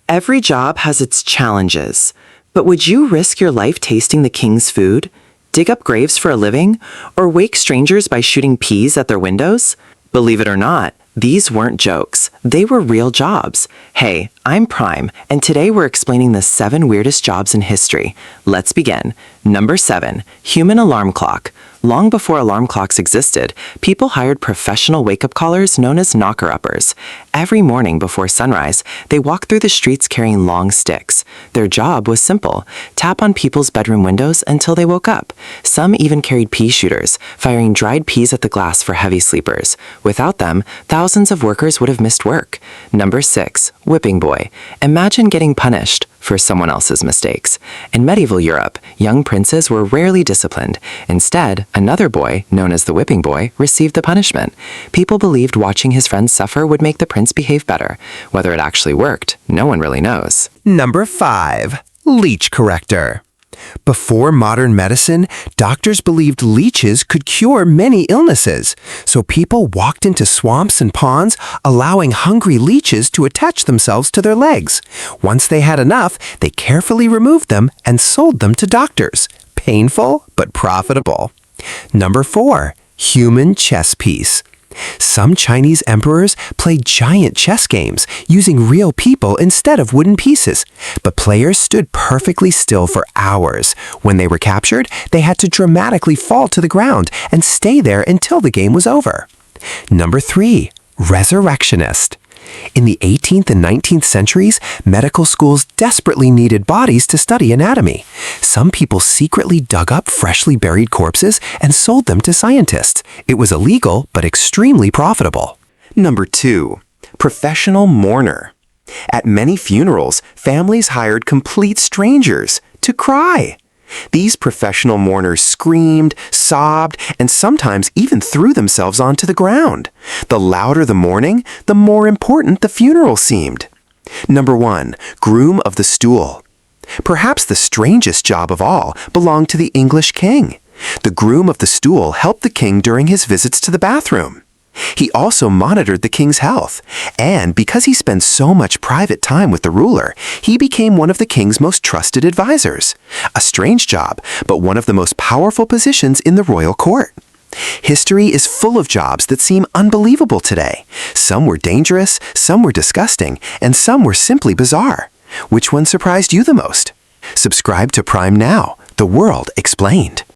Every job has its challenges, but would you risk your life tasting the king's food, dig up graves for a living, or wake strangers by shooting peas at their windows? Believe it or not, these weren't jokes. They were real jobs. Hey, I'm Prime, and today we're explaining the 7 weirdest jobs in history. Let's begin. Number 7, human alarm clock. Long before alarm clocks existed, people hired professional wake-up callers known as knocker-uppers. Every morning before sunrise, they walked through the streets carrying long sticks. Their job was simple: tap on people's bedroom windows until they woke up. Some even carried pea shooters, firing dried peas at the glass for heavy sleepers. Without them, thousands of workers would have missed work. Number 6, whipping boy. Imagine getting punished for someone else's mistakes. In medieval Europe, young princes were rarely disciplined. Instead, another boy, known as the whipping boy, received the punishment. People believed watching his friends suffer would make the prince behave better. Whether it actually worked, no one really knows. Number 5, leech corrector. Before modern medicine, doctors believed leeches could cure many illnesses, so people walked into swamps and ponds, allowing hungry leeches to attach themselves to their legs. Once they had enough, they carefully removed them and sold them to doctors. Painful, but profitable. Number 4, human chess piece. Some Chinese emperors played giant chess games using real people instead of wooden pieces, but players stood perfectly still for hours. When they were captured, they had to dramatically fall to the ground and stay there until the game was over. Number 3, resurrectionist. In the 18th and 19th centuries, medical schools desperately needed bodies to study anatomy. Some people secretly dug up freshly buried corpses and sold them to scientists. It was illegal, but extremely profitable. Number 2, professional mourner. At many funerals, families hired complete strangers to cry. These professional mourners screamed, sobbed, and sometimes even threw themselves onto the ground. The louder the mourning, the more important the funeral seemed. Number 1, groom of the stool. Perhaps the strangest job of all belonged to the English king. The groom of the stool helped the king during his visits to the bathroom. He also monitored the king's health, and because he spent so much private time with the ruler, he became one of the king's most trusted advisors. A strange job, but one of the most powerful positions in the royal court. History is full of jobs that seem unbelievable today. Some were dangerous, some were disgusting, and some were simply bizarre. Which one surprised you the most? Subscribe to Prime now, the world explained.